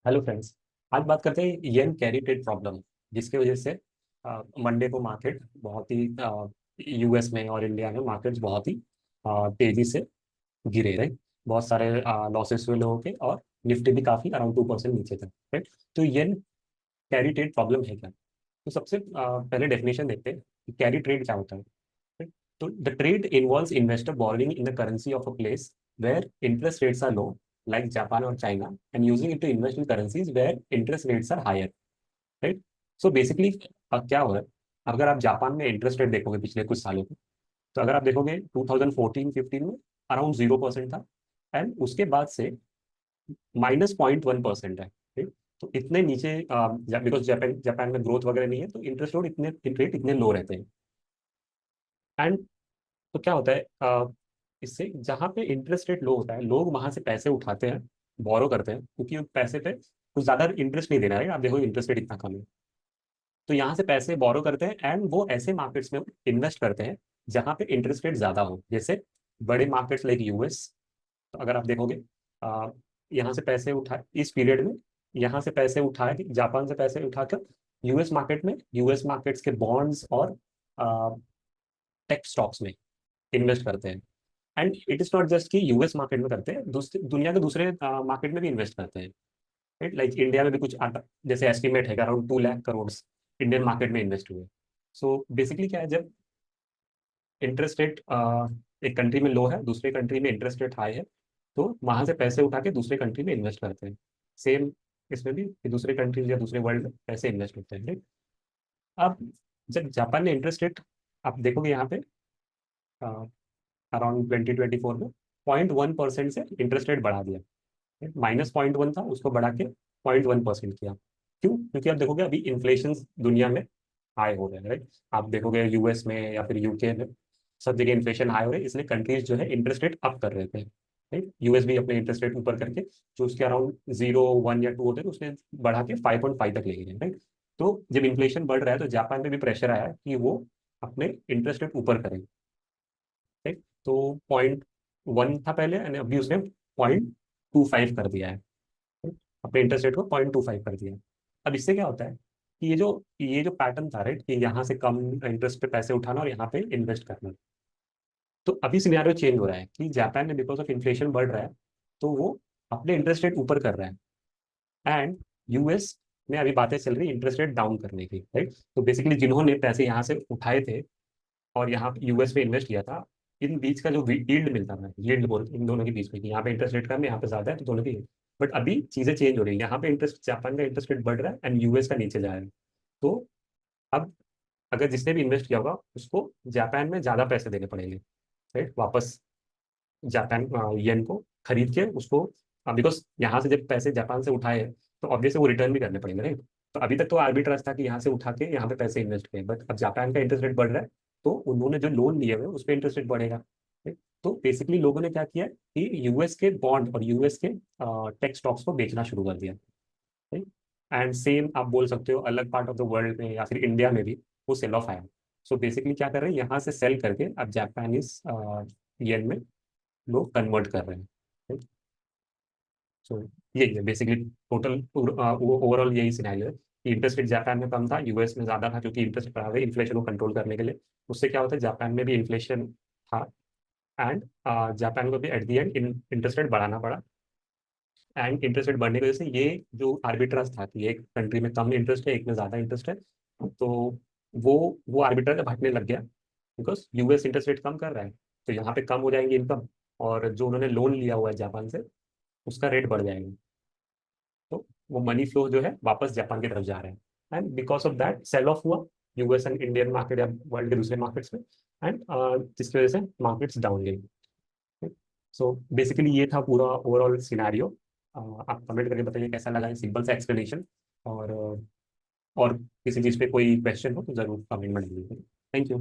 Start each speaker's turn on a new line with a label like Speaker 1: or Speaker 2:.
Speaker 1: Hello friends. आज बात करते हैं येन कैरी ट्रेड प्रॉब्लम, जिसकी वजह से मंडे को मार्केट बहुत ही यूएस में और इंडिया में मार्केट्स बहुत ही तेजी से गिरे रहे। बहुत सारे लॉसेस हुए लोगों के, और निफ्टी भी काफी अराउंड 2% नीचे था। राइट। तो येन कैरी ट्रेड प्रॉब्लम है क्या? तो सबसे पहले डेफिनेशन देखते हैं कि कैरी ट्रेड क्या होता है। right? तो the trade involves investor borrowing in the currency of a place where interest rates are low, like Japan or China, and using it to invest in currencies where interest rates are higher, right? So basically क्या हो रहा है? अगर आप Japan में interest rate देखोगे पिछले कुछ सालों में, तो अगर आप देखोगे 2014-15 में अराउंड 0% था, एंड उसके बाद से -0.1% है। ठीक? तो इतने नीचे, बिकॉज जापान जापान में ग्रोथ वगैरह नहीं है, तो इंटरेस्ट रेट इतने लो रहते हैं। एंड तो क्या होता है, इससे जहाँ पे इंटरेस्ट रेट लो होता है, लोग वहां से पैसे उठाते हैं, बोरो करते हैं, क्योंकि उन पैसे पे कुछ ज्यादा इंटरेस्ट नहीं देना है। आप देखो इंटरेस्ट रेट इतना कम है, तो यहाँ से पैसे बोरो करते हैं एंड वो ऐसे मार्केट्स में इन्वेस्ट करते हैं जहाँ पे इंटरेस्ट रेट ज्यादा हो, जैसे बड़े मार्केट्स लाइक यूएस। तो अगर आप देखोगे, आ, यहाँ से पैसे उठा इस पीरियड में, यहाँ से पैसे उठा के जापान से पैसे उठाकर यूएस मार्केट में, यूएस मार्केट्स के बॉन्ड्स और टेक स्टॉक्स में इन्वेस्ट करते हैं। And it is not just कि यूएस मार्केट में करते हैं, दूसरे दुनिया के दूसरे मार्केट में भी इन्वेस्ट करते हैं। राइट, लाइक इंडिया में भी कुछ जैसे एस्टिमेट है around 2 lakh crore Indian market में इन्वेस्ट हुए। सो बेसिकली क्या है, जब इंटरेस्ट रेट एक कंट्री में लो है, दूसरे कंट्री में इंटरेस्ट रेट हाई है, तो वहां से पैसे उठा के दूसरे कंट्री में इन्वेस्ट करते हैं। सेम इसमें भी कि दूसरे कंट्रीज या दूसरे वर्ल्ड में पैसे इन्वेस्ट होते हैं। राइट। अब जब जापान ने इंटरेस्ट रेट, आप देखोगे यहाँ पे अराउंड 2024 में 0.1% से इंटरेस्ट रेट बढ़ा दिया। -0.1 था, उसको बढ़ा के 0.1% किया। क्यों? क्योंकि आप देखोगे अभी इन्फ्लेशन दुनिया में हाई हो रहे हैं। राइट। आप देखोगे यूएस में या फिर यूके में, सब जगह इन्फ्लेशन हाई हो रहे हैं, इसलिए कंट्रीज जो है इंटरेस्ट रेट अप कर रहे थे। राइट। यूएस भी अपने इंटरेस्ट रेट ऊपर करके, जो उसके अराउंड 0, 1 या 2 होते थे, उसने बढ़ा के 5.5 तक ले गए। राइट। तो जब इन्फ्लेशन बढ़ रहा है, तो जापान में भी प्रेशर आया कि वो अपने इंटरेस्ट रेट ऊपर करें। राइट। तो 0.1 था पहले, and अभी उसने 0.25 कर दिया है। अपने इंटरेस्ट रेट को 0.25 कर दिया है। अब इससे क्या होता है कि ये जो पैटर्न था, राइट, कि यहाँ से कम इंटरेस्ट पे पैसे उठाना और यहाँ पे इन्वेस्ट करना, तो अभी सिनेरियो चेंज हो रहा है कि जापान में बिकॉज ऑफ इन्फ्लेशन बढ़ रहा है, तो वो अपने इंटरेस्ट रेट ऊपर कर रहा है। एंड यूएस में अभी बातें चल रही है इंटरेस्ट रेट डाउन करने की। राइट। तो बेसिकली जिन्होंने पैसे यहाँ से उठाए थे और यहाँ यूएस में इन्वेस्ट किया था, इन बीच का जो यील्ड मिलता था, यील्ड बोल इन दोनों के बीच में, कि यहाँ पे इंटरेस्ट रेट कम है, यहाँ पे ज्यादा है, तो दोनों की। बट अभी चीजें चेंज हो रही है, यहाँ पे इंटरेस्ट, जापान का इंटरेस्ट रेट बढ़ रहा है एंड यूएस का नीचे जा रहा है। तो अब अगर जिसने भी इन्वेस्ट किया होगा, उसको जापान में ज्यादा पैसे देने पड़ेंगे। राइट, वापस जापान येन को खरीद के उसको, बिकॉज यहाँ से जब पैसे जापान से उठाए हैं, तो ऑब्वियसली वो रिटर्न भी करने पड़ेंगे। राइट। तो अभी तक तो आर्बिट्राज था कि यहाँ से उठा के यहाँ पे पैसे इन्वेस्ट करें, बट अब जापान का इंटरेस्ट रेट बढ़ रहा है, तो उन्होंने जो लोन लिए हुए हैं उस पर इंटरेस्ट रेट बढ़ेगा। right? तो बेसिकली लोगों ने क्या किया है कि यूएस के बॉन्ड और यूएस के टेक स्टॉक्स को बेचना शुरू कर दिया। एंड सेम आप बोल सकते हो अलग पार्ट ऑफ द वर्ल्ड में या फिर इंडिया में भी वो सेल ऑफ आया। सो बेसिकली क्या कर रहे हैं, यहाँ से सेल करके अब जापानीज येन में लोग कन्वर्ट कर रहे हैं। सो यही है बेसिकली टोटल ओवरऑल यही सिनेरियो है कि इंटरेस्ट रेट जापान में कम था, यूएस में ज्यादा था, क्योंकि इंटरेस्ट बढ़ा रहे इन्फ्लेशन को कंट्रोल करने के लिए। उससे क्या होता है, जापान में भी इन्फ्लेशन था, एंड जापान को भी at the and interest rate बढ़ाना पड़ा। एंड इंटरेस्ट रेट बढ़ने की वजह से ये जो आर्बिट्राज था कि एक कंट्री में कम इंटरेस्ट है, एक में ज्यादा इंटरेस्ट है, तो वो वो आर्बिट्राज हटने लग गया, बिकॉज यूएस इंटरेस्ट रेट कम कर रहा है, तो यहाँ पे कम हो जाएंगे इनकम, और जो उन्होंने लोन लिया हुआ है जापान से, उसका रेट बढ़ जाएगा। तो वो मनी फ्लो जो है वापस जापान की तरफ जा रहे हैं, and because of that sell off हुआ यूएस एंड इंडियन मार्केट या वर्ल्ड के दूसरे मार्केट्स में। एंड जिसकी वजह से मार्केट्स डाउन गई। सो बेसिकली ये था पूरा ओवरऑल सिनेरियो। आप कमेंट करके बताइए कैसा लगा, सिंपल सा एक्सप्लेनेशन। और और किसी चीज़ पे कोई क्वेश्चन हो तो जरूर कमेंट में डालिए। Thank you.